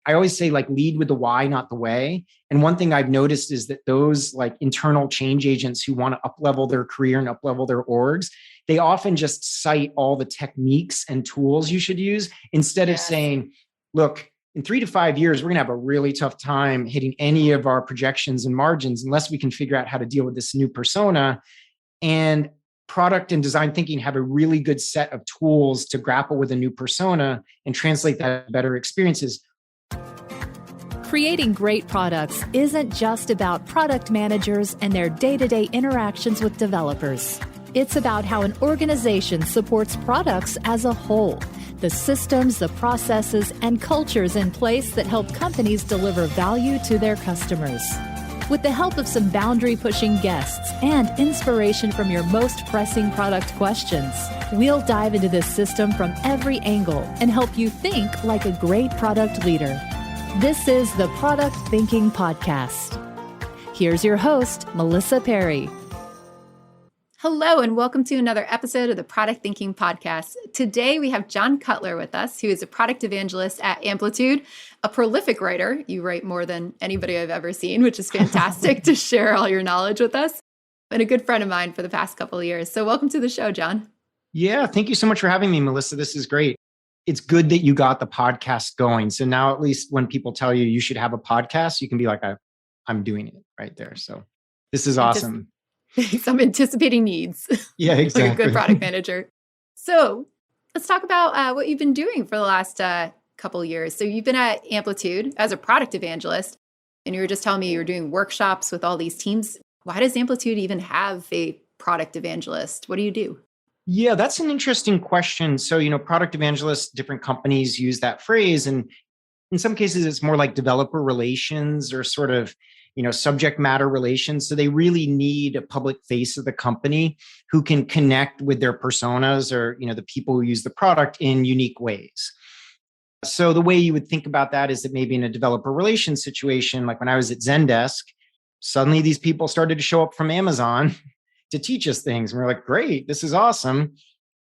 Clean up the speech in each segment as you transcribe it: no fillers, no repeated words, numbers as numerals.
I always say like lead with the why, not the way. And one thing I've noticed is that those like internal change agents who want to up-level their career and up-level their orgs, they often just cite all the techniques and tools you should use instead of saying, look, in 3 to 5 years, we're going to have a really tough time hitting any of our projections and margins unless we can figure out how to deal with this new persona. And product and design thinking have a really good set of tools to grapple with a new persona and translate that to better experiences. Creating great products isn't just about product managers and their day-to-day interactions with developers. It's about how an organization supports products as a whole, the systems, the processes, and cultures in place that help companies deliver value to their customers. With the help of some boundary-pushing guests and inspiration from your most pressing product questions, we'll dive into this system from every angle and help you think like a great product leader. This is the Product Thinking Podcast. Here's your host, Melissa Perri. Hello, and welcome to another episode of the Product Thinking Podcast. Today, we have John Cutler with us, who is a product evangelist at Amplitude, a prolific writer. You write more than anybody I've ever seen, which is fantastic to share all your knowledge with us, and a good friend of mine for the past couple of years. So welcome to the show, John. Yeah, thank you so much for having me, Melissa. This is great. It's good that you got the podcast going. So now at least when people tell you you should have a podcast, you can be like, I'm doing it right there. So this is awesome. Some anticipating needs. Yeah, exactly. Like a good product manager. So let's talk about what you've been doing for the last couple of years. So you've been at Amplitude as a product evangelist, and you were just telling me you were doing workshops with all these teams. Why does Amplitude even have a product evangelist? What do you do? Yeah, that's an interesting question. So, product evangelists, different companies use that phrase. And in some cases, it's more like developer relations or sort of, subject matter relations. So they really need a public face of the company who can connect with their personas or, the people who use the product in unique ways. So the way you would think about that is that maybe in a developer relations situation, like when I was at Zendesk, suddenly these people started to show up from Amazon to teach us things. And we're like, great, this is awesome.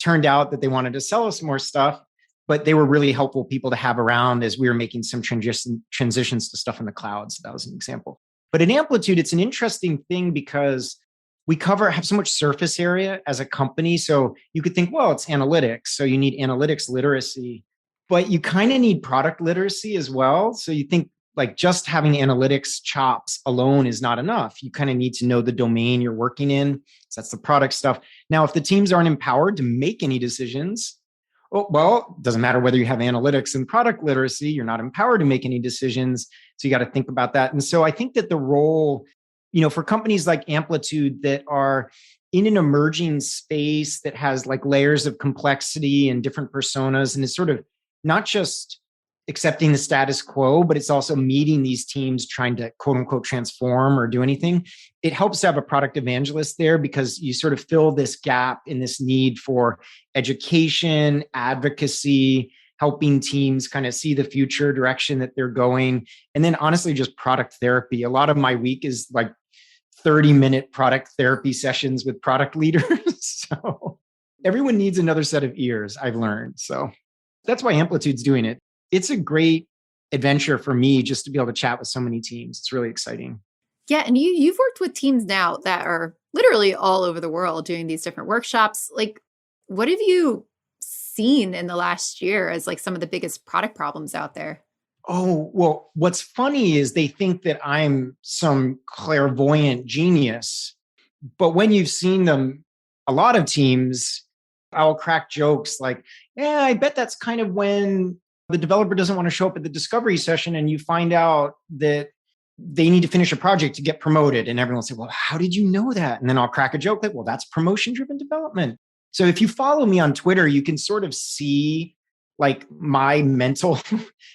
Turned out that they wanted to sell us more stuff, but they were really helpful people to have around as we were making some transitions to stuff in the cloud. So that was an example. But in Amplitude, it's an interesting thing because we have so much surface area as a company. So you could think, well, it's analytics. So you need analytics literacy, but you kind of need product literacy as well. So you think like just having analytics chops alone is not enough. You kind of need to know the domain you're working in. So that's the product stuff. Now, if the teams aren't empowered to make any decisions, well, it doesn't matter whether you have analytics and product literacy, you're not empowered to make any decisions. So you got to think about that. And so I think that the role, for companies like Amplitude that are in an emerging space that has like layers of complexity and different personas, and is sort of not just accepting the status quo, but it's also meeting these teams trying to quote unquote transform or do anything. It helps to have a product evangelist there because you sort of fill this gap in this need for education, advocacy, helping teams kind of see the future direction that they're going. And then honestly, just product therapy. A lot of my week is like 30-minute product therapy sessions with product leaders. So everyone needs another set of ears, I've learned. So that's why Amplitude's doing it. It's a great adventure for me just to be able to chat with so many teams. It's really exciting. Yeah. And you've worked with teams now that are literally all over the world doing these different workshops. Like, what have you seen in the last year as like some of the biggest product problems out there? Oh, well, what's funny is they think that I'm some clairvoyant genius. But when you've seen them, a lot of teams, I'll crack jokes like, yeah, I bet that's kind of when the developer doesn't want to show up at the discovery session and you find out that they need to finish a project to get promoted. And everyone will say, well, how did you know that? And then I'll crack a joke like, well, that's promotion-driven development. So if you follow me on Twitter, you can sort of see like my mental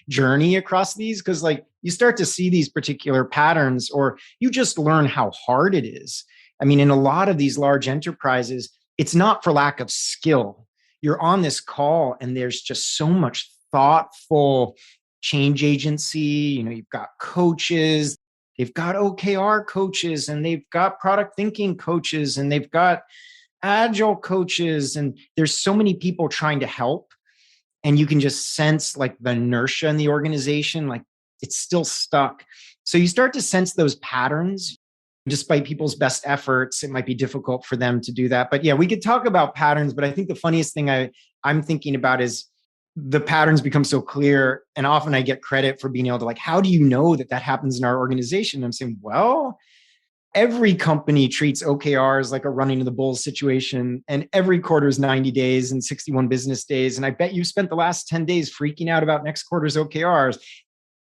journey across these, because like you start to see these particular patterns, or you just learn how hard it is. I mean, in a lot of these large enterprises, it's not for lack of skill. You're on this call and there's just so much thoughtful change agency. You've got coaches, they've got OKR coaches, and they've got product thinking coaches, and they've got agile coaches. And there's so many people trying to help. And you can just sense like the inertia in the organization. Like it's still stuck. So you start to sense those patterns. Despite people's best efforts, it might be difficult for them to do that. But yeah, we could talk about patterns, but I think the funniest thing I'm thinking about is the patterns become so clear. And often I get credit for being able to like, how do you know that that happens in our organization? I'm saying, well, every company treats OKRs like a running to the bulls situation. And every quarter is 90 days and 61 business days. And I bet you spent the last 10 days freaking out about next quarter's OKRs.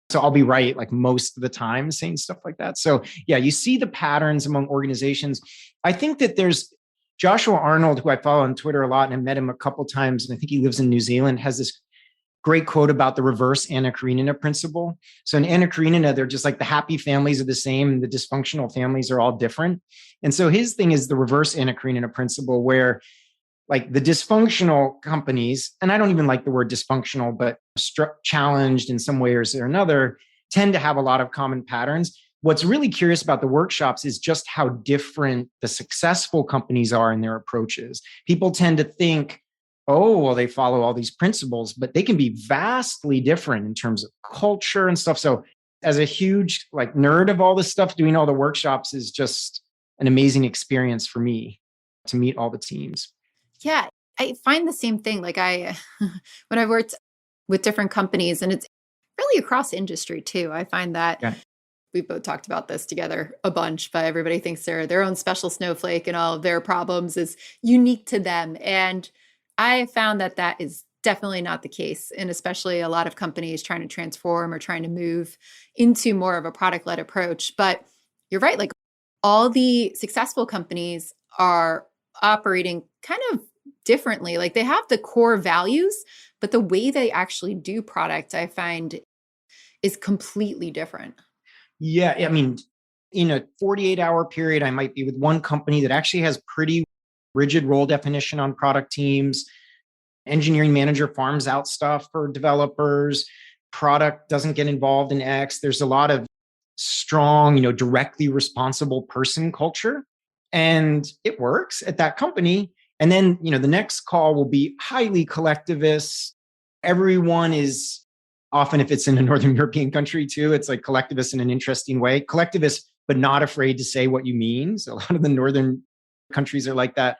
So I'll be right like most of the time saying stuff like that. So yeah, you see the patterns among organizations. I think that there's Joshua Arnold, who I follow on Twitter a lot and I met him a couple of times, and I think he lives in New Zealand, has this great quote about the reverse Anna Karenina principle. So in Anna Karenina, they're just like the happy families are the same and the dysfunctional families are all different. And so his thing is the reverse Anna Karenina principle, where like the dysfunctional companies, and I don't even like the word dysfunctional, but challenged in some way or another, tend to have a lot of common patterns. What's really curious about the workshops is just how different the successful companies are in their approaches. People tend to think, oh, well, they follow all these principles, but they can be vastly different in terms of culture and stuff. So as a huge like nerd of all this stuff, doing all the workshops is just an amazing experience for me to meet all the teams. Yeah, I find the same thing. Like when I worked with different companies, and it's really across industry too. I find that we've both talked about this together a bunch, but everybody thinks they're their own special snowflake and all of their problems is unique to them. And I found that that is definitely not the case. And especially a lot of companies trying to transform or trying to move into more of a product-led approach. But you're right, like all the successful companies are operating kind of differently. Like they have the core values, but the way they actually do product, I find, is completely different. Yeah. I mean, in a 48-hour period, I might be with one company that actually has pretty rigid role definition on product teams. Engineering manager farms out stuff for developers. Product doesn't get involved in X. There's a lot of strong, directly responsible person culture. And it works at that company. And then, the next call will be highly collectivist. Everyone is often, if it's in a Northern European country too, it's like collectivist in an interesting way. Collectivist, but not afraid to say what you mean. So a lot of the Northern countries are like that,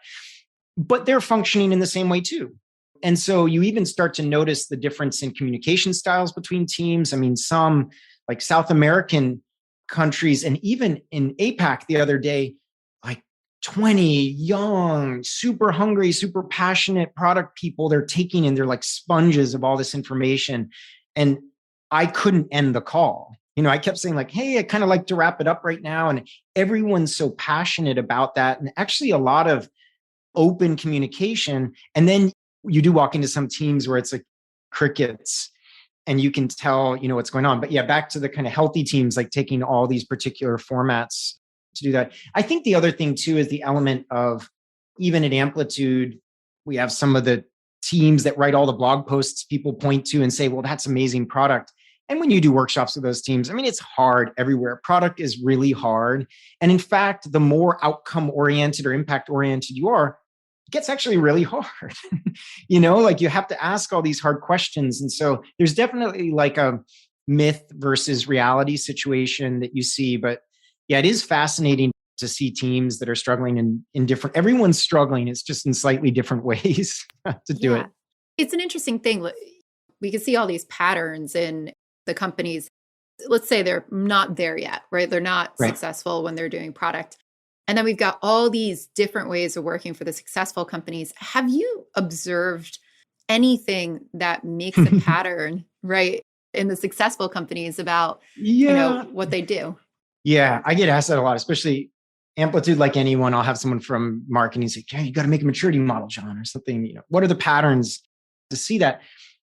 but they're functioning in the same way too. And so you even start to notice the difference in communication styles between teams. I mean, some like South American countries and even in APAC the other day, like 20 young, super hungry, super passionate product people, they're taking in, they're like sponges of all this information. And I couldn't end the call. I kept saying like, hey, I kind of like to wrap it up right now. And everyone's so passionate about that. And actually a lot of open communication. And then you do walk into some teams where it's like crickets and you can tell, what's going on. But yeah, back to the kind of healthy teams, like taking all these particular formats to do that. I think the other thing too is the element of, even at Amplitude, we have some of the teams that write all the blog posts people point to and say, well, that's amazing product. And when you do workshops with those teams, I mean, it's hard everywhere. Product is really hard. And in fact, the more outcome oriented or impact oriented you are, it gets actually really hard. Like you have to ask all these hard questions. And so there's definitely like a myth versus reality situation that you see. But yeah, it is fascinating to see teams that are struggling in different, everyone's struggling. It's just in slightly different ways to do it. It's an interesting thing. We can see all these patterns in the companies. Let's say they're not there yet, right? They're not successful when they're doing product. And then we've got all these different ways of working for the successful companies. Have you observed anything that makes a pattern, right, in the successful companies about, what they do? Yeah, I get asked that a lot, especially Amplitude, like anyone. I'll have someone from marketing say, you got to make a maturity model, John, or something. What are the patterns to see that?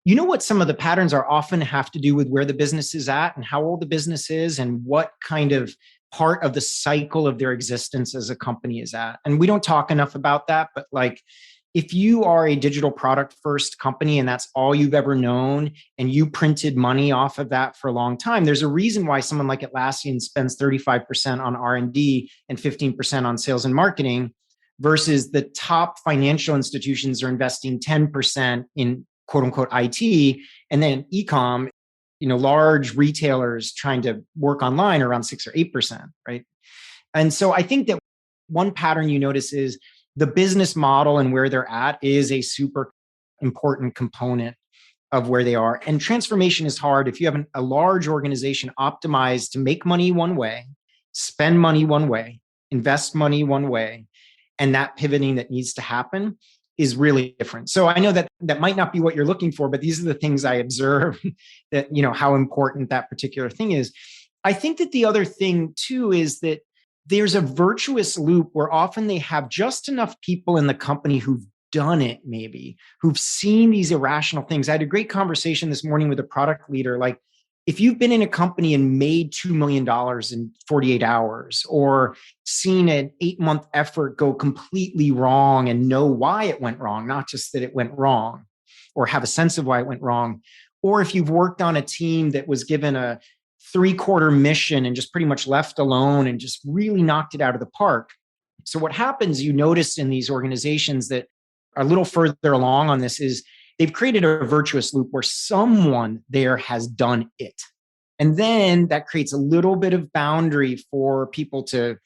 What some of the patterns are often have to do with where the business is at and how old the business is and what kind of part of the cycle of their existence as a company is at. And we don't talk enough about that, but like if you are a digital product first company and that's all you've ever known and you printed money off of that for a long time, there's a reason why someone like Atlassian spends 35% on R&D and 15% on sales and marketing versus the top financial institutions are investing 10% in quote unquote IT, and then e-com, large retailers trying to work online are around 6 or 8%, right? And so I think that one pattern you notice is the business model and where they're at is a super important component of where they are. And transformation is hard if you have a large organization optimized to make money one way, spend money one way, invest money one way, and that pivoting that needs to happen is really different. So I know that that might not be what you're looking for, but these are the things I observe that, how important that particular thing is. I think that the other thing too is that there's a virtuous loop where often they have just enough people in the company who've done it, maybe, who've seen these irrational things. I had a great conversation this morning with a product leader. Like, if you've been in a company and made $2 million in 48 hours, or seen an 8-month effort go completely wrong and know why it went wrong, not just that it went wrong, or have a sense of why it went wrong, or if you've worked on a team that was given a 3-quarter mission and just pretty much left alone and just really knocked it out of the park. So what happens, you notice in these organizations that are a little further along on this, is they've created a virtuous loop where someone there has done it. And then that creates a little bit of boundary for people to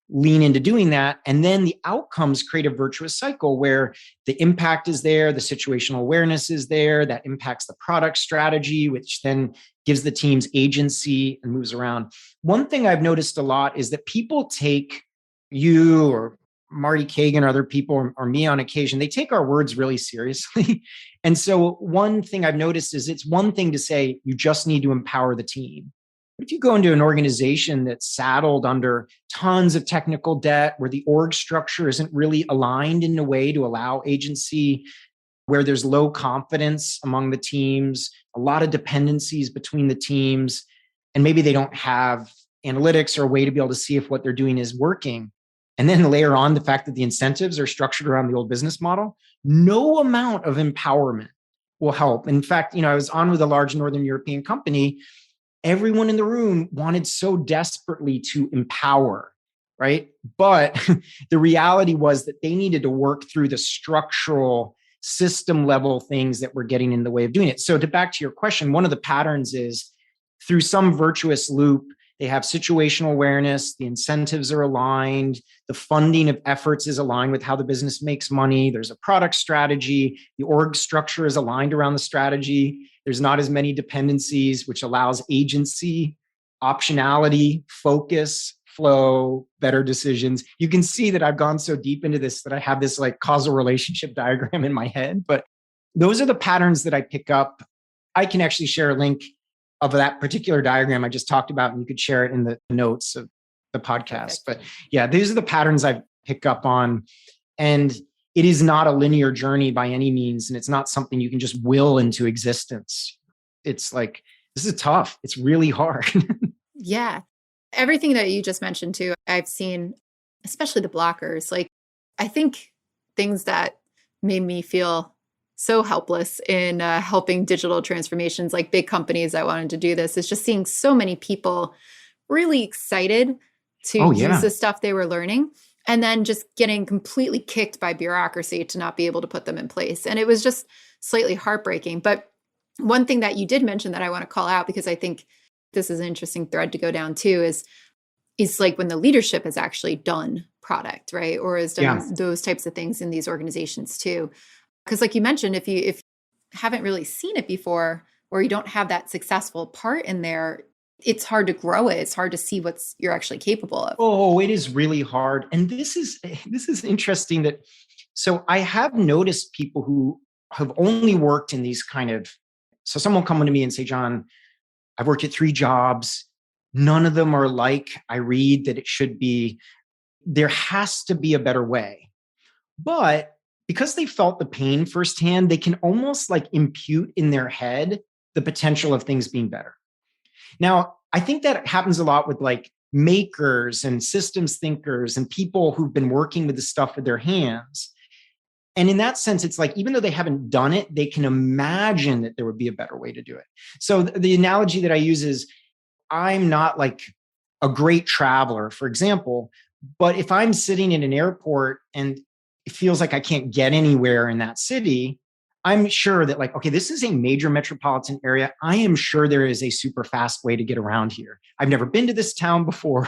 lean into doing that. And then the outcomes create a virtuous cycle where the impact is there, the situational awareness is there, that impacts the product strategy, which then gives the teams agency and moves around. One thing I've noticed a lot is that people take you or Marty Kagan or other people or me on occasion, they take our words really seriously. And so one thing I've noticed is it's one thing to say, you just need to empower the team. But if you go into an organization that's saddled under tons of technical debt, where the org structure isn't really aligned in a way to allow agency, where there's low confidence among the teams, a lot of dependencies between the teams, and maybe they don't have analytics or a way to be able to see if what they're doing is working, and then layer on the fact that the incentives are structured around the old business model, no amount of empowerment will help. In fact, I was on with a large Northern European company. Everyone in the room wanted so desperately to empower, right? But the reality was that they needed to work through the structural system level things that were getting in the way of doing it. So back to your question, one of the patterns is through some virtuous loop, they have situational awareness, the incentives are aligned, the funding of efforts is aligned with how the business makes money, there's a product strategy, the org structure is aligned around the strategy, there's not as many dependencies, which allows agency, optionality, focus, flow, better decisions. You can see that I've gone so deep into this that I have this like causal relationship diagram in my head, but those are the patterns that I pick up. I can actually share a link of that particular diagram I just talked about, and you could share it in the notes of the podcast. But yeah, these are the patterns I pick up on. And it is not a linear journey by any means. And it's not something you can just will into existence. It's like, this is tough. It's really hard. Yeah. Everything that you just mentioned too, I've seen, especially the blockers. Like, I think things that made me feel so helpless in helping digital transformations, like big companies that wanted to do this, is just seeing so many people really excited to use the stuff they were learning, and then just getting completely kicked by bureaucracy to not be able to put them in place. And it was just slightly heartbreaking. But one thing that you did mention that I want to call out, because I think this is an interesting thread to go down too, is like when the leadership has actually done product, right? Or has done those types of things in these organizations too. Because like you mentioned, if you haven't really seen it before, or you don't have that successful part in there, it's hard to grow it. It's hard to see what you're actually capable of. Oh, it is really hard. And this is interesting that, so I have noticed people who have only worked in these kind of, so someone come to me and say, John, I've worked at 3 jobs. None of them are like I read that it should be. There has to be a better way. But because they felt the pain firsthand, they can almost like impute in their head the potential of things being better. Now, I think that happens a lot with like makers and systems thinkers and people who've been working with the stuff with their hands. And in that sense, it's like, even though they haven't done it, they can imagine that there would be a better way to do it. So the analogy that I use is, I'm not like a great traveler, for example, but if I'm sitting in an airport and it feels like I can't get anywhere in that city, I'm sure that like, okay, this is a major metropolitan area. I am sure there is a super fast way to get around here. I've never been to this town before,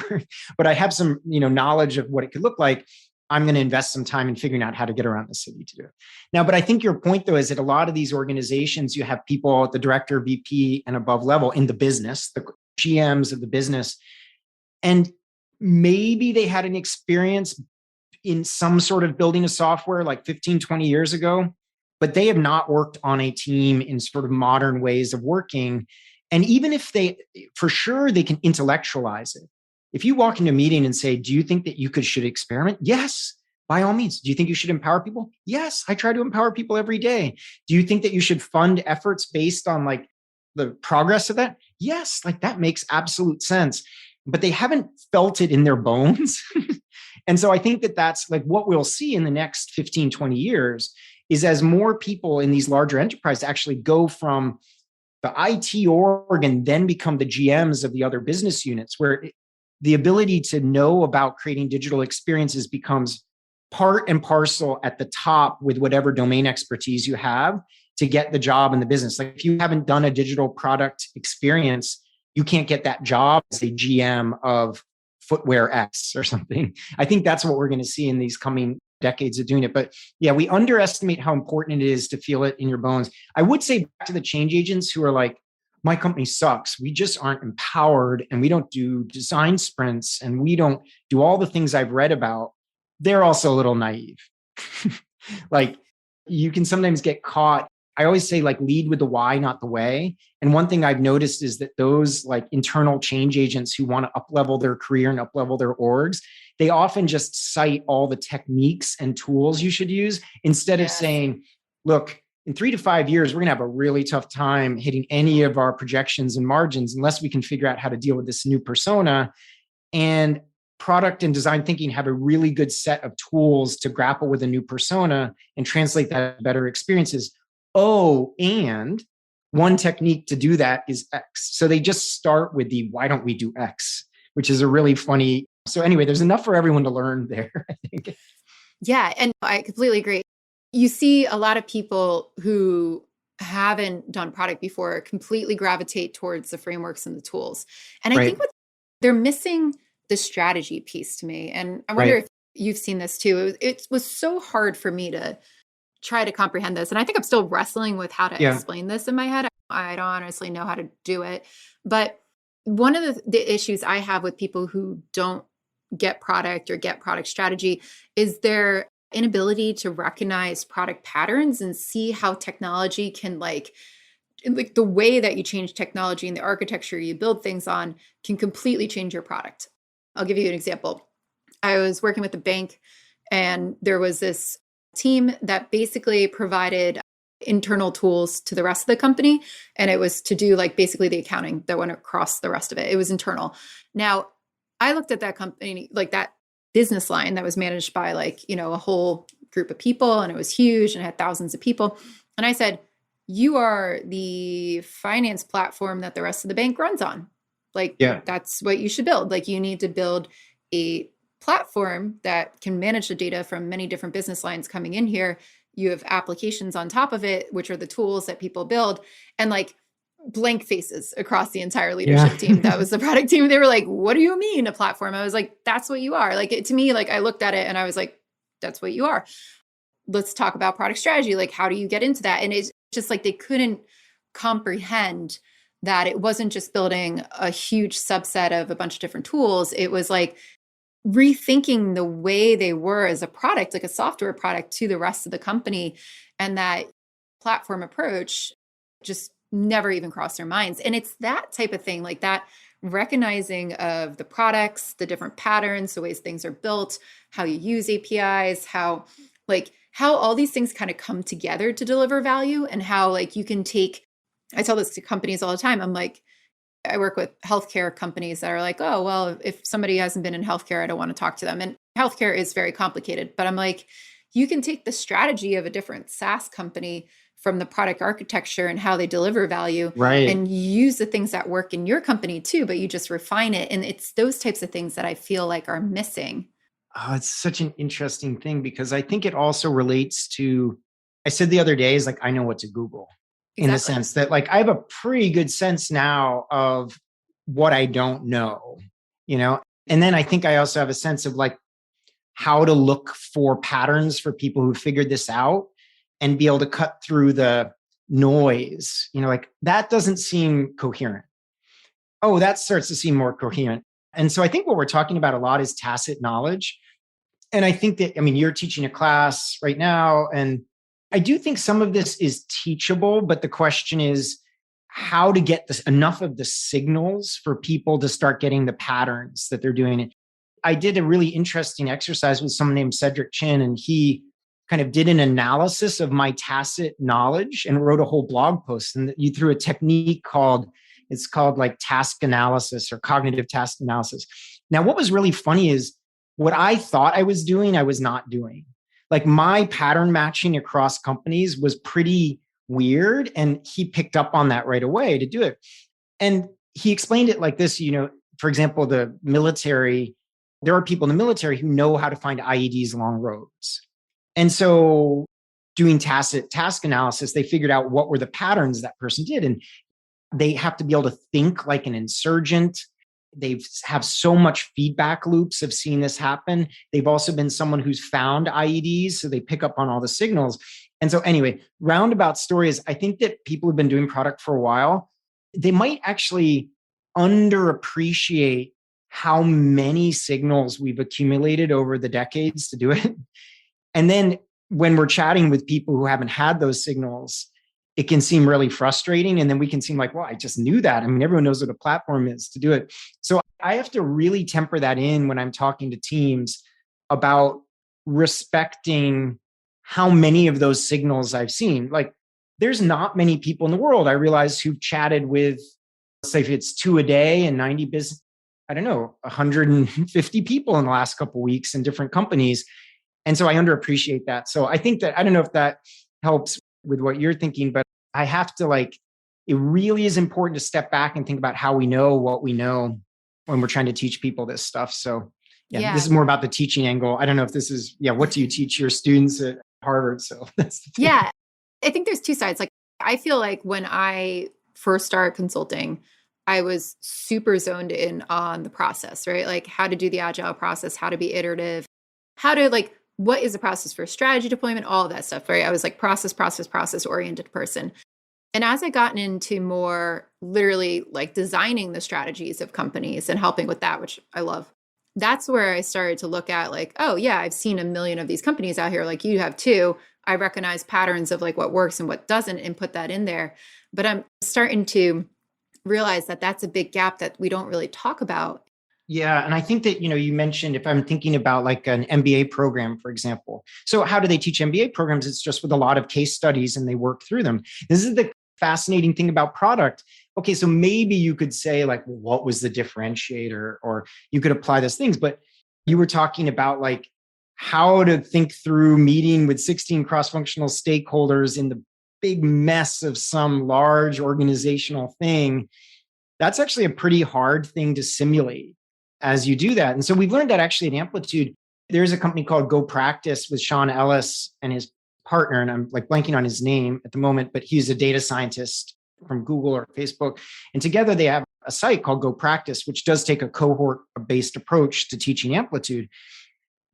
but I have some, knowledge of what it could look like. I'm going to invest some time in figuring out how to get around the city to do it. Now, but I think your point though, is that a lot of these organizations, you have people at the director, VP and above level in the business, the GMs of the business, and maybe they had an experience in some sort of building a software like 15, 20 years ago, but they have not worked on a team in sort of modern ways of working. And even if for sure, they can intellectualize it. If you walk into a meeting and say, do you think that you should experiment? Yes, by all means. Do you think you should empower people? Yes, I try to empower people every day. Do you think that you should fund efforts based on like the progress of that? Yes, like that makes absolute sense. But they haven't felt it in their bones. And so I think that that's like what we'll see in the next 15, 20 years is as more people in these larger enterprises actually go from the IT org and then become the GMs of the other business units, where the ability to know about creating digital experiences becomes part and parcel at the top with whatever domain expertise you have to get the job in the business. Like if you haven't done a digital product experience, you can't get that job as a GM of footwear X or something. I think that's what we're going to see in these coming decades of doing it. But yeah, we underestimate how important it is to feel it in your bones. I would say back to the change agents who are like, my company sucks. We just aren't empowered and we don't do design sprints and we don't do all the things I've read about. They're also a little naive. Like you can sometimes get caught. I always say like lead with the why, not the way. And one thing I've noticed is that those like internal change agents who want to up-level their career and up-level their orgs, they often just cite all the techniques and tools you should use instead of saying, look, in 3 to 5 years, we're going to have a really tough time hitting any of our projections and margins unless we can figure out how to deal with this new persona. And product and design thinking have a really good set of tools to grapple with a new persona and translate that to better experiences. Oh, and one technique to do that is X. So they just start with the why don't we do X, which is a really funny. So anyway, there's enough for everyone to learn there, I think. Yeah, and I completely agree. You see a lot of people who haven't done product before completely gravitate towards the frameworks and the tools. And I think they're missing the strategy piece to me. And I wonder if you've seen this too. It was so hard for me to try to comprehend this. And I think I'm still wrestling with how to explain this in my head. I don't honestly know how to do it. But one of the issues I have with people who don't get product or get product strategy is their inability to recognize product patterns and see how technology can like the way that you change technology and the architecture you build things on can completely change your product. I'll give you an example. I was working with a bank and there was this team that basically provided internal tools to the rest of the company. And it was to do like basically the accounting that went across the rest of it. It was internal. Now, I looked at that company, like that business line that was managed by like, a whole group of people, and it was huge and had thousands of people. And I said, you are the finance platform that the rest of the bank runs on. Like, that's what you should build. Like, you need to build a platform that can manage the data from many different business lines coming in here. You have applications on top of it, which are the tools that people build, and like blank faces across the entire leadership team. That was the product team. They were like, what do you mean a platform? I was like, that's what you are. Like to me, like I looked at it and I was like, that's what you are. Let's talk about product strategy. Like, how do you get into that? And it's just like, they couldn't comprehend that it wasn't just building a huge subset of a bunch of different tools. It was like rethinking the way they were as a product, like a software product, to the rest of the company. And that platform approach just never even crossed their minds. And it's that type of thing, like that recognizing of the products, the different patterns, the ways things are built, how you use APIs, how all these things kind of come together to deliver value, and how like you can take, I tell this to companies all the time. I'm like, I work with healthcare companies that are like, oh, well, if somebody hasn't been in healthcare, I don't want to talk to them. And healthcare is very complicated, but I'm like, you can take the strategy of a different SaaS company from the product architecture and how they deliver value, and use the things that work in your company too, but you just refine it. And it's those types of things that I feel like are missing. Oh, it's such an interesting thing, because I think it also relates to I said the other day is like, I know what to Google in the Exactly. sense that like I have a pretty good sense now of what I don't know, you know? And then I think I also have a sense of like how to look for patterns for people who figured this out and be able to cut through the noise, like that doesn't seem coherent. Oh, that starts to seem more coherent. And so I think what we're talking about a lot is tacit knowledge. And I think that, you're teaching a class right now, and I do think some of this is teachable, but the question is how to get this enough of the signals for people to start getting the patterns that they're doing. I did a really interesting exercise with someone named Cedric Chin, and he kind of did an analysis of my tacit knowledge and wrote a whole blog post. And you through a technique it's called like task analysis or cognitive task analysis. Now, what was really funny is what I thought I was doing, I was not doing. Like my pattern matching across companies was pretty weird. And he picked up on that right away to do it. And he explained it like this, for example, the military, there are people in the military who know how to find IEDs along roads. And so doing tacit task analysis, they figured out what were the patterns that person did. And they have to be able to think like an insurgent. They have so much feedback loops of seeing this happen. They've also been someone who's found IEDs, so they pick up on all the signals. And so anyway, roundabout story is I think that people who've been doing product for a while, they might actually underappreciate how many signals we've accumulated over the decades to do it. And then when we're chatting with people who haven't had those signals, it can seem really frustrating. And then we can seem like, well, I just knew that. Everyone knows what a platform is to do it. So I have to really temper that in when I'm talking to teams about respecting how many of those signals I've seen. Like there's not many people in the world, I realize, who've chatted with, say if it's 2 a day and 90 business, I don't know, 150 people in the last couple of weeks in different companies. And so I underappreciate that. So I think that, I don't know if that helps with what you're thinking, but I have to it really is important to step back and think about how we know what we know when we're trying to teach people this stuff. So yeah. This is more about the teaching angle. I don't know if this is, what do you teach your students at Harvard? So that's the thing. Yeah. I think there's two sides. Like I feel like when I first started consulting, I was super zoned in on the process, right? Like how to do the agile process, how to be iterative, how to what is the process for strategy deployment, all of that stuff, right? I was like process oriented person. And as I gotten into more literally like designing the strategies of companies and helping with that, which I love, that's where I started to look at like, oh yeah, I've seen a million of these companies out here, like you have too. I recognize patterns of like what works and what doesn't and put that in there. But I'm starting to realize that that's a big gap that we don't really talk about. Yeah. And I think that, you mentioned if I'm thinking about like an MBA program, for example. So how do they teach MBA programs? It's just with a lot of case studies and they work through them. This is the fascinating thing about product. Okay, so maybe you could say like, well, what was the differentiator? Or you could apply those things, but you were talking about like how to think through meeting with 16 cross-functional stakeholders in the big mess of some large organizational thing. That's actually a pretty hard thing to simulate as you do that. And so we've learned that actually at Amplitude, there's a company called Go Practice with Sean Ellis and his partner, and I'm like blanking on his name at the moment, but he's a data scientist from Google or Facebook. And together they have a site called Go Practice, which does take a cohort-based approach to teaching Amplitude.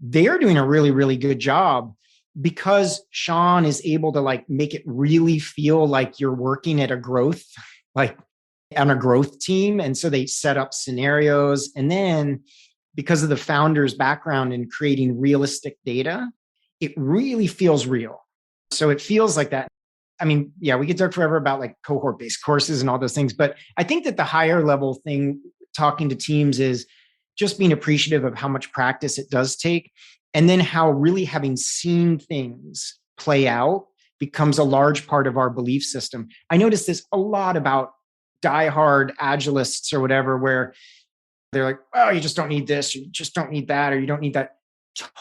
They're doing a really, really good job because Sean is able to make it really feel like you're working at a growth, on a growth team. And so they set up scenarios. And then because of the founder's background in creating realistic data, it really feels real. So it feels like that. We could talk forever about cohort-based courses and all those things, but I think that the higher level thing, talking to teams, is just being appreciative of how much practice it does take. And then how really having seen things play out becomes a large part of our belief system. I notice this a lot about diehard agilists or whatever, where they're like, oh, you just don't need this, or you just don't need that, or you don't need that.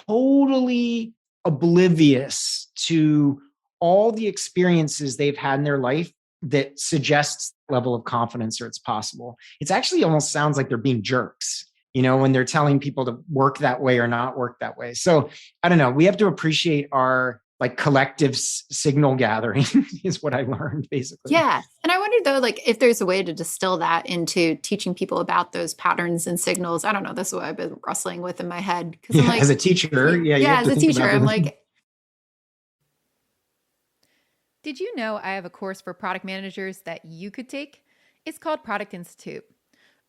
Totally oblivious to all the experiences they've had in their life that suggests level of confidence or it's possible. It's actually almost sounds like they're being jerks, when they're telling people to work that way or not work that way. So I don't know. We have to appreciate our like collective signal gathering is what I learned basically. Yeah. And I wonder though, like if there's a way to distill that into teaching people about those patterns and signals. I don't know. This is what I've been wrestling with in my head. Because I'm like, as a teacher, you have as to a think teacher, about I'm it. like, did you know I have a course for product managers that you could take? It's called Product Institute.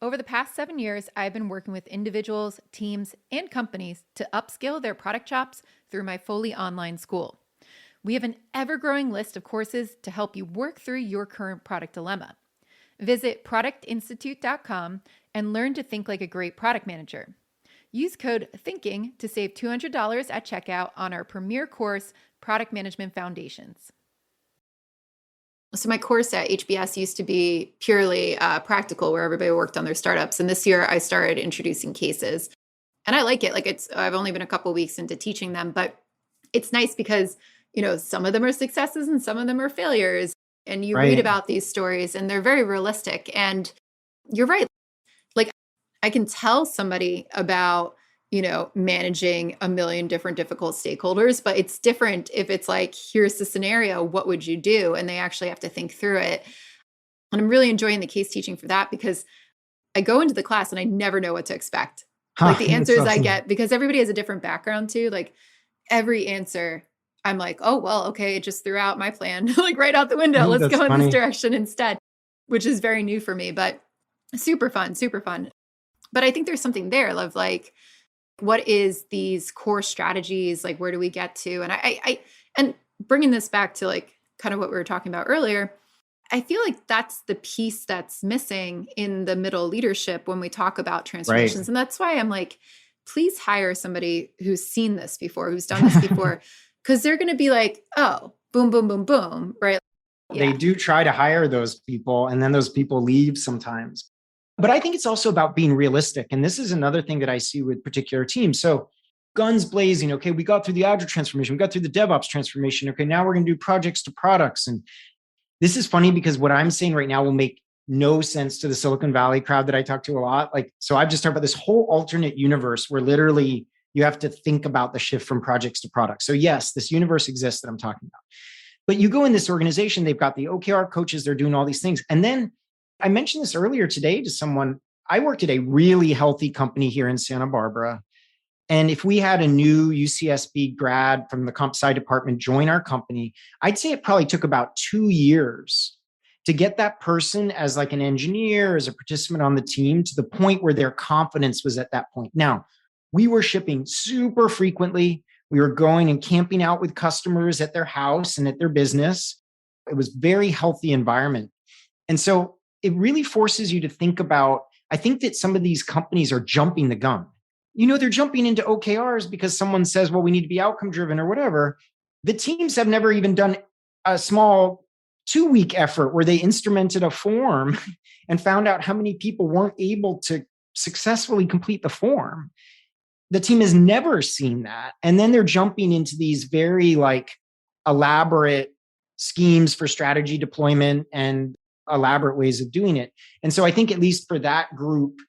Over the past 7 years, I've been working with individuals, teams, and companies to upskill their product chops through my fully online school. We have an ever-growing list of courses to help you work through your current product dilemma. Visit productinstitute.com and learn to think like a great product manager. Use code THINKING to save $200 at checkout on our premier course, Product Management Foundations. so my course at HBS used to be purely practical, where everybody worked on their startups. And this year I started introducing cases. And I like it. Like I've only been a couple weeks into teaching them, but it's nice because, some of them are successes and some of them are failures. And you read about these stories and they're very realistic. And you're right. Like I can tell somebody about, managing a million different difficult stakeholders, but it's different if it's like, here's the scenario, what would you do? And they actually have to think through it. And I'm really enjoying the case teaching for that because I go into the class and I never know what to expect. Like the answers I get, because everybody has a different background too. Like every answer, I'm like, oh, well, okay, it just threw out my plan, like right out the window. Let's go in this direction instead, which is very new for me, but super fun, super fun. But I think there's something there of like, what is these core strategies? Like, where do we get to? And and bringing this back to like kind of what we were talking about earlier, I feel like that's the piece that's missing in the middle leadership when we talk about transformations. Right. And that's why I'm like, please hire somebody who's seen this before, who's done this before, because they're going to be like, oh, boom, boom, boom, boom. Right. Yeah. They do try to hire those people and then those people leave sometimes. But I think it's also about being realistic. And this is another thing that I see with particular teams. So guns blazing. Okay, we got through the Agile transformation. We got through the DevOps transformation. Okay, now we're going to do projects to products. And this is funny because what I'm saying right now will make no sense to the Silicon Valley crowd that I talk to a lot. Like, so I've just talked about this whole alternate universe where literally you have to think about the shift from projects to products. So yes, this universe exists that I'm talking about. But you go in this organization, they've got the OKR coaches, they're doing all these things. And then I mentioned this earlier today to someone. I worked at a really healthy company here in Santa Barbara. And if we had a new UCSB grad from the comp sci department join our company, I'd say it probably took about 2 years to get that person as like an engineer, as a participant on the team, to the point where their confidence was at that point. Now, we were shipping super frequently. We were going and camping out with customers at their house and at their business. It was a very healthy environment. And so it really forces you to think about, I think that some of these companies are jumping the gun. They're jumping into OKRs because someone says, well, we need to be outcome driven or whatever. The teams have never even done a small 2-week effort where they instrumented a form and found out how many people weren't able to successfully complete the form. The team has never seen that. And then they're jumping into these very like elaborate schemes for strategy deployment and elaborate ways of doing it. And so I think at least for that group,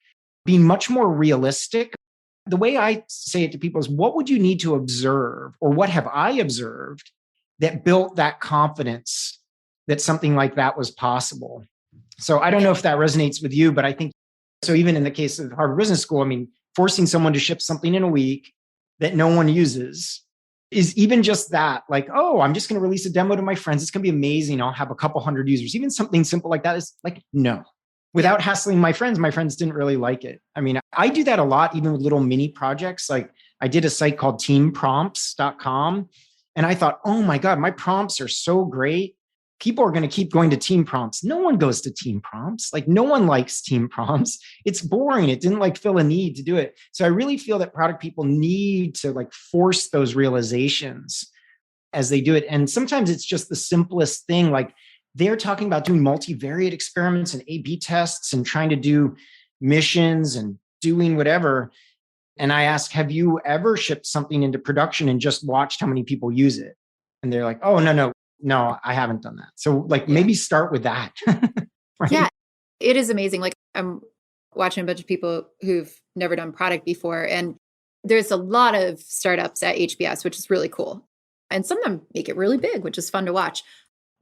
being much more realistic, the way I say it to people is, what would you need to observe, or what have I observed that built that confidence that something like that was possible? So I don't know if that resonates with you, but I think, so even in the case of Harvard Business School, I mean, forcing someone to ship something in a week that no one uses is even just that, like, oh, I'm just going to release a demo to my friends. It's going to be amazing. I'll have a couple hundred users. Even something simple like that is like, no. Without hassling my friends didn't really like it. I mean, I do that a lot, even with little mini projects. Like I did a site called teamprompts.com. And I thought, oh my God, my prompts are so great. People are going to keep going to team prompts. No one goes to team prompts. Like no one likes team prompts. It's boring. It didn't like fill a need to do it. So I really feel that product people need to like force those realizations as they do it. And sometimes it's just the simplest thing. Like they're talking about doing multivariate experiments and A/B tests and trying to do missions and doing whatever. And I ask, have you ever shipped something into production and just watched how many people use it? And they're like, oh, no, I haven't done that. So like maybe start with that. Right? Yeah, it is amazing. Like I'm watching a bunch of people who've never done product before. And there's a lot of startups at HBS, which is really cool. And some of them make it really big, which is fun to watch.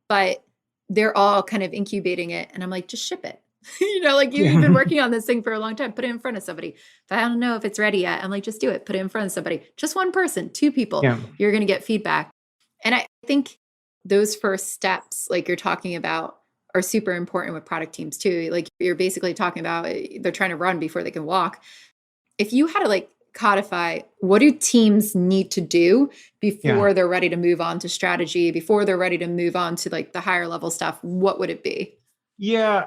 But they're all kind of incubating it. And I'm like, just ship it. Like you've been working on this thing for a long time. Put it in front of somebody. If I don't know if it's ready yet, I'm like, just do it. Put it in front of somebody. Just one person, two people. Yeah. You're going to get feedback. And I think those first steps, like you're talking about, are super important with product teams too. Like you're basically talking about they're trying to run before they can walk. If you had to like codify, what do teams need to do before they're ready to move on to strategy, before they're ready to move on to like the higher level stuff, what would it be? Yeah,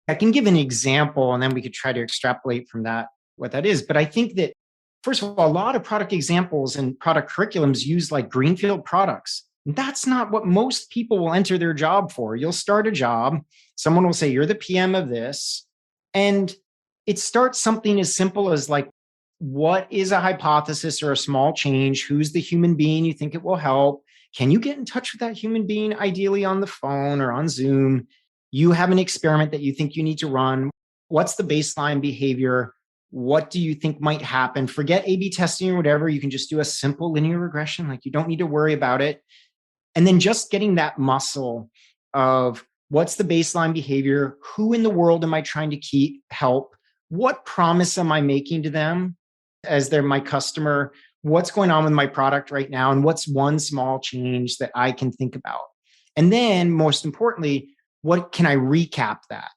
I can give an example and then we could try to extrapolate from that what that is. But I think that, first of all, a lot of product examples and product curriculums use like greenfield products. That's not what most people will enter their job for. You'll start a job, someone will say, you're the PM of this. And it starts something as simple as like, what is a hypothesis or a small change? Who's the human being you think it will help? Can you get in touch with that human being, ideally on the phone or on Zoom? You have an experiment that you think you need to run. What's the baseline behavior? What do you think might happen? Forget A/B testing or whatever. You can just do a simple linear regression. Like you don't need to worry about it. And then just getting that muscle of what's the baseline behavior? Who in the world am I trying to help? What promise am I making to them as they're my customer? What's going on with my product right now? And what's one small change that I can think about? And then most importantly, what can I recap that?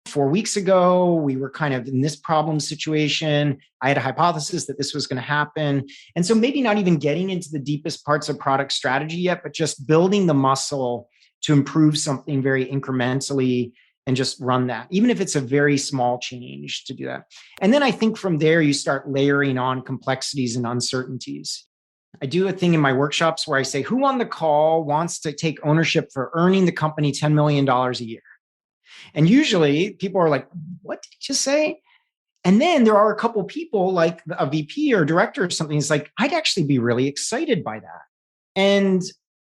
4 weeks ago, we were kind of in this problem situation. I had a hypothesis that this was going to happen. And so maybe not even getting into the deepest parts of product strategy yet, but just building the muscle to improve something very incrementally and just run that, even if it's a very small change to do that. And then I think from there, you start layering on complexities and uncertainties. I do a thing in my workshops where I say, who on the call wants to take ownership for earning the company $10 million a year? And usually people are like, what did you just say? And then there are a couple people like a VP or director or something. It's like, I'd actually be really excited by that. And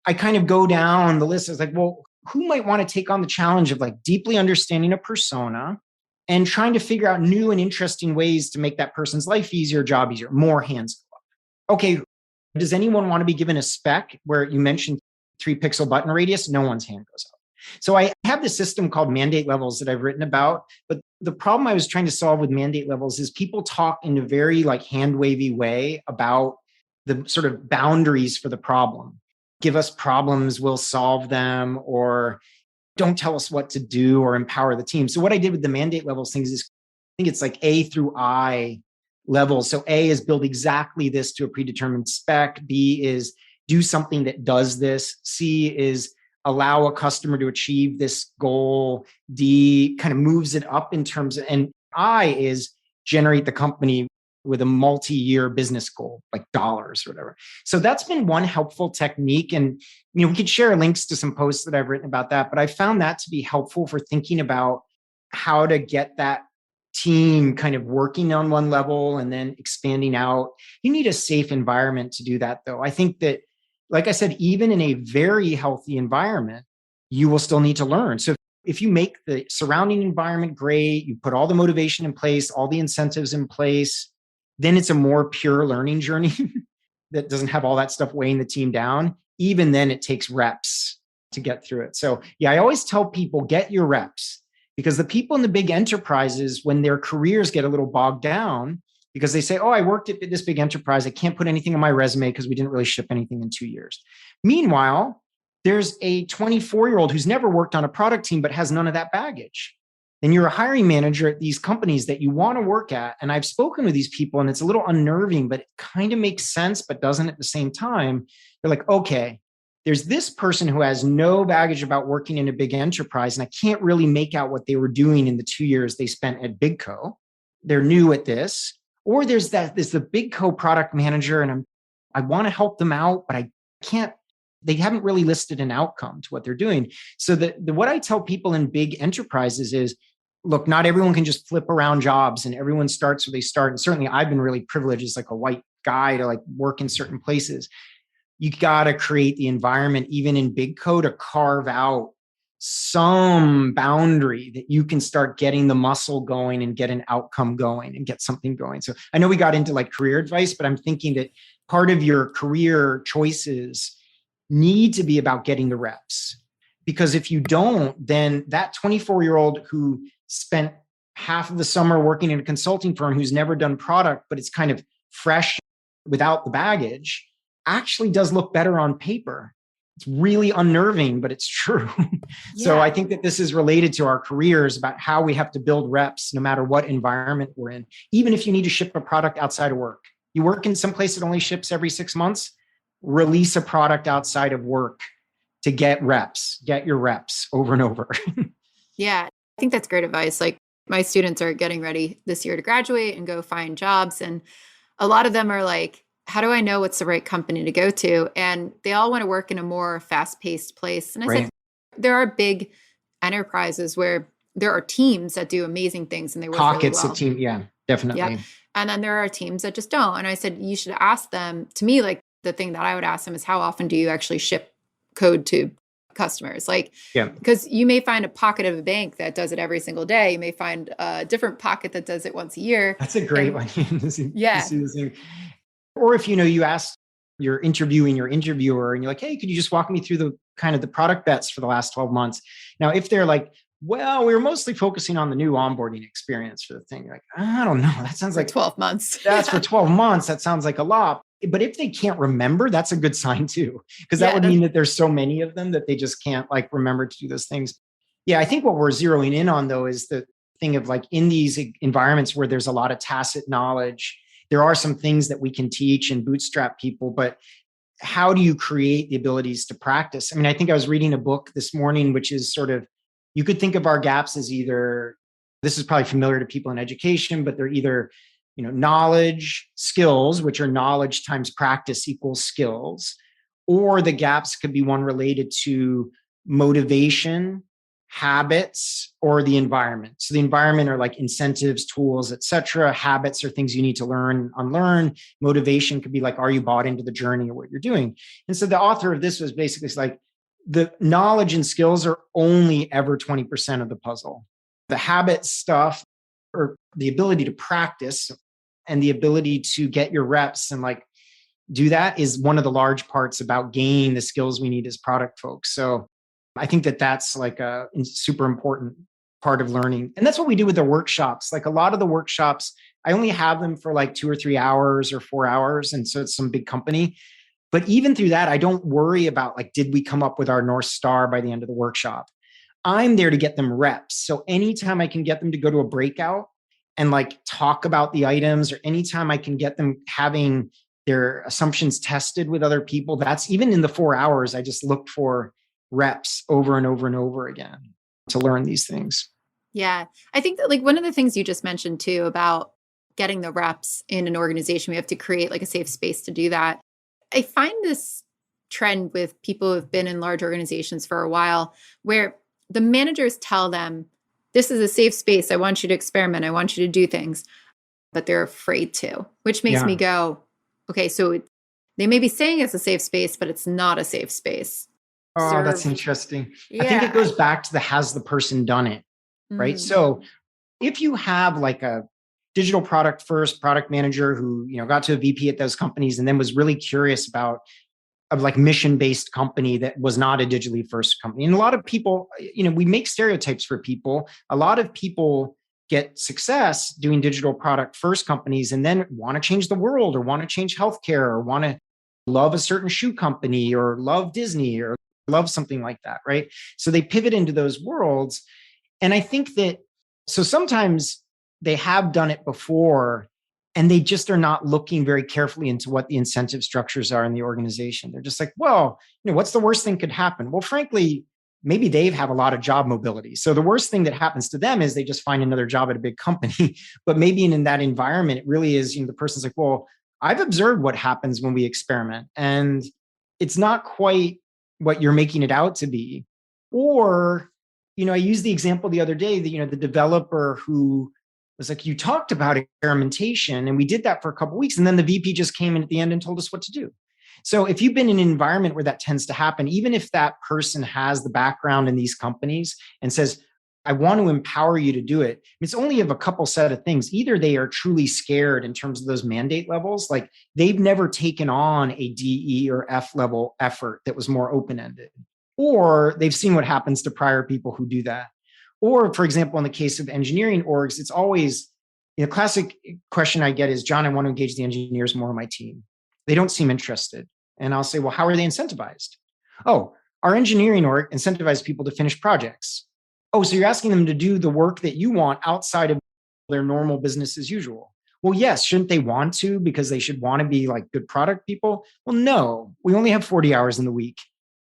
I kind of go down the list. It's like, well, who might want to take on the challenge of like deeply understanding a persona and trying to figure out new and interesting ways to make that person's life easier, job easier, more hands off. Okay. Does anyone want to be given a spec where you mentioned 3-pixel button radius? No one's hand goes up. So I have this system called mandate levels that I've written about. But the problem I was trying to solve with mandate levels is people talk in a very like hand wavy way about the sort of boundaries for the problem. Give us problems, we'll solve them, or don't tell us what to do or empower the team. So what I did with the mandate levels things is, I think it's like A through I levels. So A is build exactly this to a predetermined spec. B is do something that does this. C is allow a customer to achieve this goal. D kind of moves it up in terms of, and I is generate the company with a multi-year business goal, like dollars or whatever. So that's been one helpful technique. And, we could share links to some posts that I've written about that, but I found that to be helpful for thinking about how to get that team kind of working on one level and then expanding out. You need a safe environment to do that, though. I think that, like I said, even in a very healthy environment, you will still need to learn. So if you make the surrounding environment great, you put all the motivation in place, all the incentives in place, then it's a more pure learning journey that doesn't have all that stuff weighing the team down. Even then, it takes reps to get through it. So yeah, I always tell people, get your reps, because the people in the big enterprises, when their careers get a little bogged down, because they say, oh, I worked at this big enterprise, I can't put anything on my resume because we didn't really ship anything in 2 years. Meanwhile, there's a 24-year-old who's never worked on a product team but has none of that baggage. And you're a hiring manager at these companies that you want to work at. And I've spoken with these people and it's a little unnerving, but it kind of makes sense, but doesn't at the same time. They're like, okay, there's this person who has no baggage about working in a big enterprise, and I can't really make out what they were doing in the 2 years they spent at Big Co. They're new at this. Or there's the Big Co product manager, and I want to help them out, but I can't. They haven't really listed an outcome to what they're doing. So what I tell people in big enterprises is, look, not everyone can just flip around jobs and everyone starts where they start. And certainly I've been really privileged as like a white guy to like work in certain places. You got to create the environment, even in Big Co, to carve out some boundary that you can start getting the muscle going and get an outcome going and get something going. So I know we got into like career advice, but I'm thinking that part of your career choices need to be about getting the reps. Because if you don't, then that 24-year-old who spent half of the summer working in a consulting firm, who's never done product, but it's kind of fresh without the baggage, actually does look better on paper. It's really unnerving, but it's true. So I think that this is related to our careers about how we have to build reps no matter what environment we're in. Even if you need to ship a product outside of work. You work in some place that only ships every 6 months, release a product outside of work to get your reps over and over. Yeah, I think that's great advice. Like my students are getting ready this year to graduate and go find jobs. And a lot of them are like, how do I know what's the right company to go to? And they all want to work in a more fast-paced place. And I said, there are big enterprises where there are teams that do amazing things and they work pockets really well. Of team. Yeah, definitely. Yeah. And then there are teams that just don't. And I said, you should ask them. To me, like the thing that I would ask them is, how often do you actually ship code to customers? Like, because you may find a pocket of a bank that does it every single day. You may find a different pocket that does it once a year. That's a great one. Yeah. Or if, you ask, you're interviewing your interviewer and you're like, hey, could you just walk me through the kind of the product bets for the last 12 months? Now, if they're like, well, we were mostly focusing on the new onboarding experience for the thing. You're like, I don't know. That sounds like 12 months. That's for 12 months. That sounds like a lot. But if they can't remember, that's a good sign too, because that would mean that there's so many of them that they just can't like remember to do those things. Yeah, I think what we're zeroing in on though is the thing of like in these environments where there's a lot of tacit knowledge, there are some things that we can teach and bootstrap people, but how do you create the abilities to practice? I mean, I think I was reading a book this morning, which is sort of, you could think of our gaps as either, this is probably familiar to people in education, but they're either knowledge, skills, which are knowledge times practice equals skills, or the gaps could be one related to motivation, habits, or the environment. So the environment are like incentives, tools, etc. Habits are things you need to learn, unlearn. Motivation could be like, are you bought into the journey or what you're doing? And so the author of this was basically like, the knowledge and skills are only ever 20% of the puzzle. The habit stuff, or the ability to practice and the ability to get your reps and like do that, is one of the large parts about gaining the skills we need as product folks. So I think that that's like a super important part of learning. And that's what we do with the workshops. Like a lot of the workshops, I only have them for like 2 or 3 hours or 4 hours. And so it's some big company. But even through that, I don't worry about like, did we come up with our North Star by the end of the workshop? I'm there to get them reps. So anytime I can get them to go to a breakout and like talk about the items, or anytime I can get them having their assumptions tested with other people, that's even in the 4 hours, I just look for reps over and over and over again to learn these things. Yeah. I think that like one of the things you just mentioned too about getting the reps in an organization, we have to create like a safe space to do that. I find this trend with people who have been in large organizations for a while, where the managers tell them, this is a safe space. I want you to experiment. I want you to do things, but they're afraid to, which makes me go, okay, so they may be saying it's a safe space, but it's not a safe space. Oh, that's interesting. Yeah. I think it goes back to the, has the person done it, right? So if you have like a digital product first product manager who, got to a VP at those companies and then was really curious about a like mission-based company that was not a digitally first company. And a lot of people, we make stereotypes for people. A lot of people get success doing digital product first companies and then want to change the world or want to change healthcare or want to love a certain shoe company or love Disney or love something like that, right? So they pivot into those worlds. And I think that, so sometimes they have done it before and they just are not looking very carefully into what the incentive structures are in the organization. They're just like, well, what's the worst thing could happen? Well, frankly, maybe they have a lot of job mobility. So the worst thing that happens to them is they just find another job at a big company. But maybe in that environment, it really is, the person's like, well, I've observed what happens when we experiment. And it's not quite what you're making it out to be. Or, I used the example the other day that, the developer who was like, you talked about experimentation and we did that for a couple of weeks. And then the VP just came in at the end and told us what to do. So if you've been in an environment where that tends to happen, even if that person has the background in these companies and says, I want to empower you to do it. It's only of a couple set of things. Either they are truly scared in terms of those mandate levels, like they've never taken on a D, E, or F level effort that was more open-ended, or they've seen what happens to prior people who do that. Or, for example, in the case of engineering orgs, it's always, classic question I get is, John, I want to engage the engineers more on my team. They don't seem interested. And I'll say, well, how are they incentivized? Oh, our engineering org incentivizes people to finish projects. Oh, so you're asking them to do the work that you want outside of their normal business as usual. Well, yes, shouldn't they want to, because they should want to be like good product people? Well, no, we only have 40 hours in the week.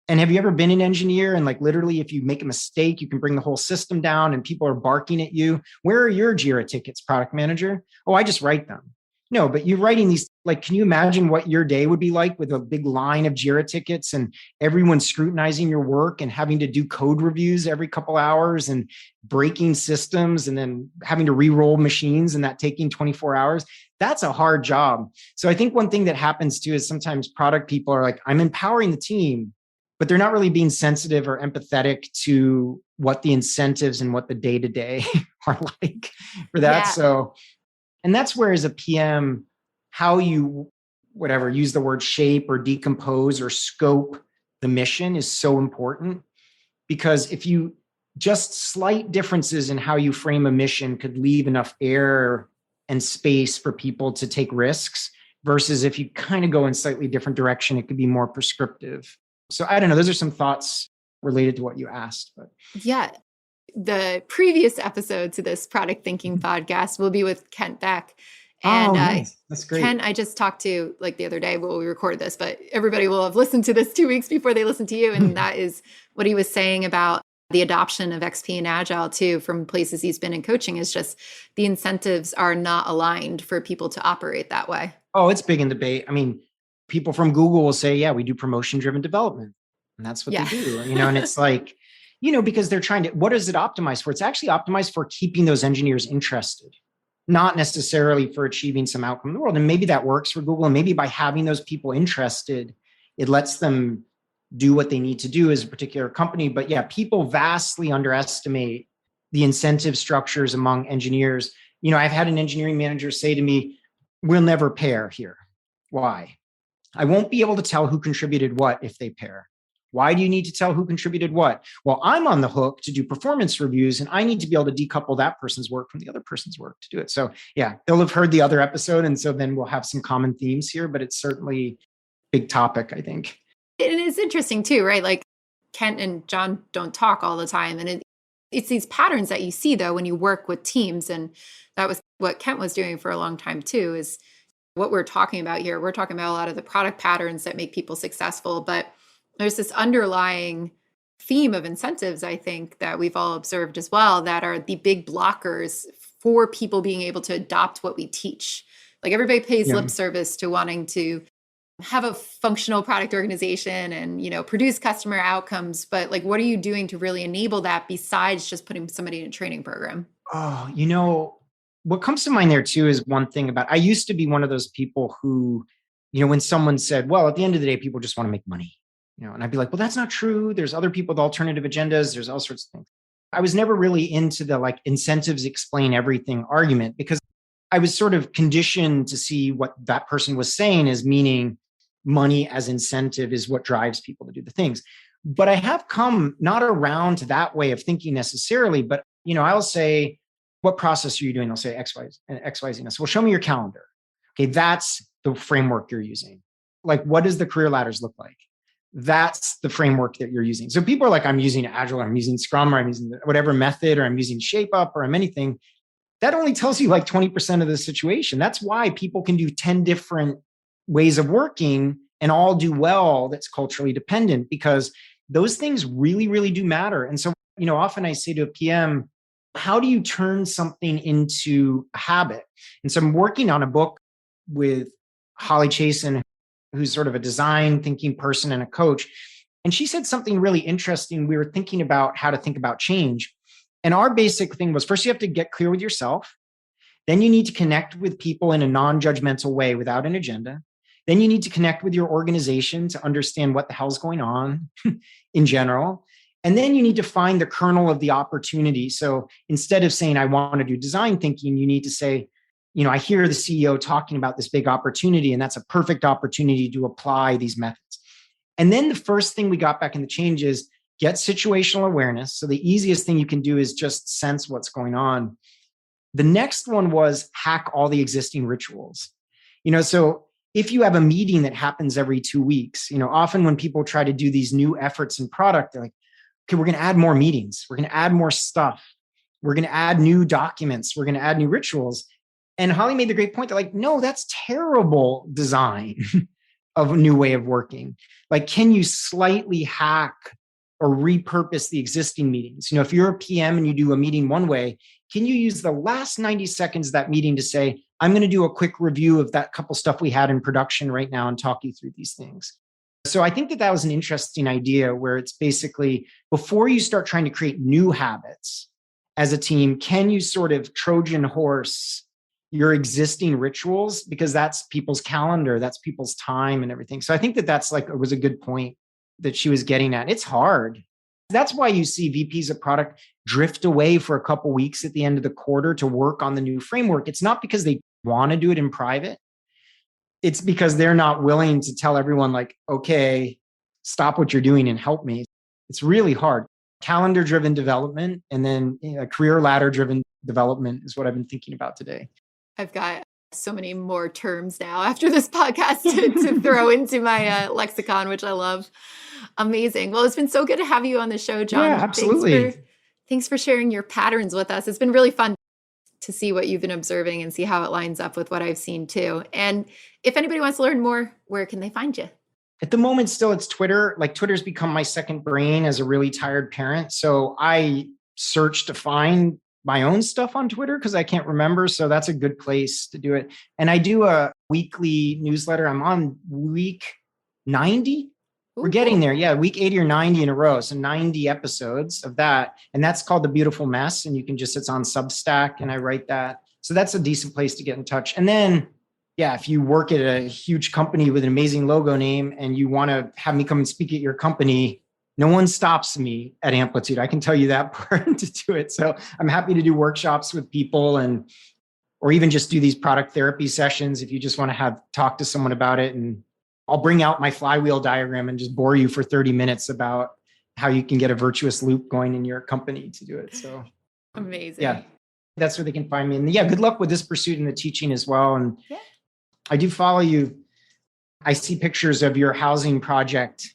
And have you ever been an engineer and like literally if you make a mistake, you can bring the whole system down and people are barking at you? Where are your JIRA tickets, product manager? Oh, I just write them. No, but you're writing these, like, can you imagine what your day would be like with a big line of JIRA tickets and everyone scrutinizing your work and having to do code reviews every couple hours and breaking systems and then having to re-roll machines and that taking 24 hours? That's a hard job. So I think one thing that happens too is sometimes product people are like, I'm empowering the team, but they're not really being sensitive or empathetic to what the incentives and what the day-to-day are like for that. Yeah. So, and that's where as a PM, how you, use the word shape or decompose or scope the mission is so important. Because if you just slight differences in how you frame a mission could leave enough air and space for people to take risks, versus if you kind of go in slightly different direction, it could be more prescriptive. So I don't know, those are some thoughts related to what you asked. But Yeah. The previous episode to this product thinking podcast will be with Kent Beck. And nice. That's great. Kent, I just talked to like the other day when we recorded this, but everybody will have listened to this 2 weeks before they listen to you. And that is what he was saying about the adoption of XP and Agile too, from places he's been in coaching, is just the incentives are not aligned for people to operate that way. Oh, it's big in debate. I mean, people from Google will say, yeah, we do promotion-driven development. And that's what they do, and it's like, because they're trying to, what is it optimized for? It's actually optimized for keeping those engineers interested, not necessarily for achieving some outcome in the world. And maybe that works for Google. And maybe by having those people interested, it lets them do what they need to do as a particular company. But yeah, people vastly underestimate the incentive structures among engineers. I've had an engineering manager say to me, we'll never pair here. Why? I won't be able to tell who contributed what if they pair. Why do you need to tell who contributed what? Well, I'm on the hook to do performance reviews, and I need to be able to decouple that person's work from the other person's work to do it. So yeah, they'll have heard the other episode. And so then we'll have some common themes here, but it's certainly a big topic, I think. And it's interesting too, right? Like Kent and John don't talk all the time. And it's these patterns that you see though, when you work with teams. And that was what Kent was doing for a long time too, is what we're talking about here. We're talking about a lot of the product patterns that make people successful, but there's this underlying theme of incentives, I think, that we've all observed as well, that are the big blockers for people being able to adopt what we teach. Like everybody pays lip service to wanting to have a functional product organization and, produce customer outcomes. But like, what are you doing to really enable that besides just putting somebody in a training program? Oh, what comes to mind there too is one thing about, I used to be one of those people who, when someone said, well, at the end of the day, people just want to make money. And I'd be like, well, that's not true. There's other people with alternative agendas. There's all sorts of things. I was never really into the like incentives explain everything argument, because I was sort of conditioned to see what that person was saying as meaning money as incentive is what drives people to do the things. But I have come not around to that way of thinking necessarily, but, I'll say, what process are you doing? They'll say X, Y, and Z. And I say, well, show me your calendar. Okay, that's the framework you're using. Like, what does the career ladders look like? That's the framework that you're using. So people are like, I'm using Agile, or I'm using Scrum, or I'm using whatever method, or I'm using ShapeUp, or I'm anything. That only tells you like 20% of the situation. That's why people can do 10 different ways of working and all do well that's culturally dependent, because those things really, really do matter. And so, often I say to a PM, how do you turn something into a habit? And so I'm working on a book with Holly Chasen, who's sort of a design thinking person and a coach. And she said something really interesting. We were thinking about how to think about change. And our basic thing was, first, you have to get clear with yourself. Then you need to connect with people in a non-judgmental way without an agenda. Then you need to connect with your organization to understand what the hell's going on in general. And then you need to find the kernel of the opportunity. So instead of saying, I want to do design thinking, you need to say, I hear the CEO talking about this big opportunity, and that's a perfect opportunity to apply these methods. And then the first thing we got back in the change is get situational awareness. So the easiest thing you can do is just sense what's going on. The next one was hack all the existing rituals. So if you have a meeting that happens every 2 weeks, often when people try to do these new efforts in product, they're like, okay, we're going to add more meetings. We're going to add more stuff. We're going to add new documents. We're going to add new rituals. And Holly made the great point. They're like, no, that's terrible design of a new way of working. Like, can you slightly hack or repurpose the existing meetings? If you're a PM and you do a meeting one way, can you use the last 90 seconds of that meeting to say, I'm going to do a quick review of that couple stuff we had in production right now and talk you through these things. So I think that was an interesting idea where it's basically before you start trying to create new habits as a team, can you sort of Trojan horse your existing rituals? Because that's people's calendar, that's people's time and everything. So I think that's it was a good point that she was getting at. It's hard. That's why you see VPs of product drift away for a couple of weeks at the end of the quarter to work on the new framework. It's not because they want to do it in private. It's because they're not willing to tell everyone like, okay, stop what you're doing and help me. It's really hard. Calendar-driven development and then career ladder-driven development is what I've been thinking about today. I've got so many more terms now after this podcast to throw into my lexicon, which I love. Amazing. Well, it's been so good to have you on the show, John. Yeah, absolutely. Thanks for sharing your patterns with us. It's been really fun to see what you've been observing and see how it lines up with what I've seen too. And if anybody wants to learn more, where can they find you? At the moment, still it's Twitter. Like Twitter's become my second brain as a really tired parent. So I search to find my own stuff on Twitter because I can't remember. So that's a good place to do it. And I do a weekly newsletter. I'm on week 90. We're getting there. Yeah, week 80 or 90 in a row. So 90 episodes of that. And that's called The Beautiful Mess. And it's on Substack and I write that. So that's a decent place to get in touch. And then, yeah, if you work at a huge company with an amazing logo name and you want to have me come and speak at your company, no one stops me at Amplitude. I can tell you that part to do it. So I'm happy to do workshops with people or even just do these product therapy sessions if you just want to talk to someone about it. And I'll bring out my flywheel diagram and just bore you for 30 minutes about how you can get a virtuous loop going in your company to do it. So amazing. Yeah, that's where they can find me. And yeah, good luck with this pursuit and the teaching as well. And I do follow you. I see pictures of your housing project.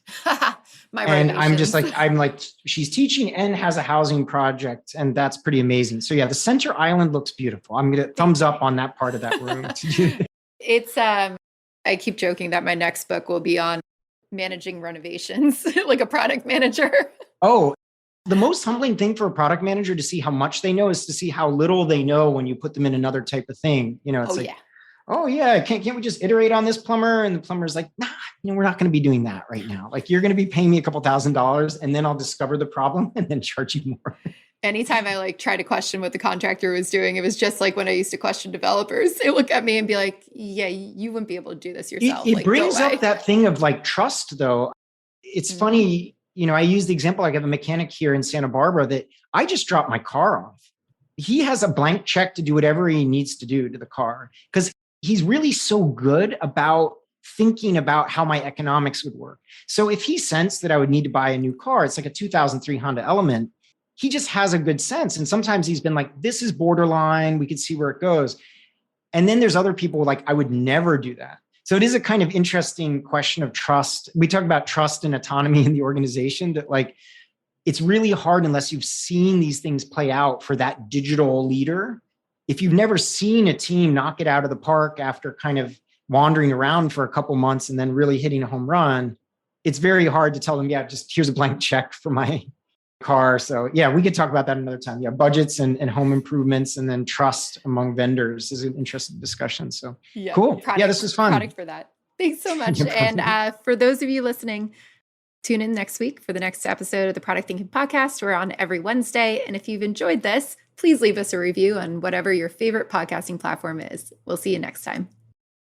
And I'm just like, she's teaching and has a housing project. And that's pretty amazing. So yeah, the center island looks beautiful. I'm going to thumbs up on that part of that room. It's, I keep joking that my next book will be on managing renovations, like a product manager. Oh, the most humbling thing for a product manager to see how much they know is to see how little they know when you put them in another type of thing. Oh yeah, can't we just iterate on this plumber? And the plumber's like, nah, we're not going to be doing that right now. Like you're going to be paying me a couple $1,000s and then I'll discover the problem and then charge you more. Anytime I try to question what the contractor was doing, it was just like when I used to question developers. They look at me and be like, yeah, you wouldn't be able to do this yourself. It brings up that thing of trust though. It's funny, I use the example, I have a mechanic here in Santa Barbara that I just dropped my car off. He has a blank check to do whatever he needs to do to the car because he's really so good about thinking about how my economics would work. So if he sensed that I would need to buy a new car, it's like a 2003 Honda Element. He just has a good sense. And sometimes he's been like, this is borderline. We could see where it goes. And then there's other people like, I would never do that. So it is a kind of interesting question of trust. We talk about trust and autonomy in the organization that it's really hard unless you've seen these things play out for that digital leader. If you've never seen a team knock it out of the park after kind of wandering around for a couple months and then really hitting a home run, it's very hard to tell them, yeah, just here's a blank check for my car. So yeah, we could talk about that another time. Yeah, budgets and home improvements and then trust among vendors is an interesting discussion. So cool. This was fun. Product for that. Thanks so much. And for those of you listening, tune in next week for the next episode of the Product Thinking Podcast. We're on every Wednesday. And if you've enjoyed this, please leave us a review on whatever your favorite podcasting platform is. We'll see you next time.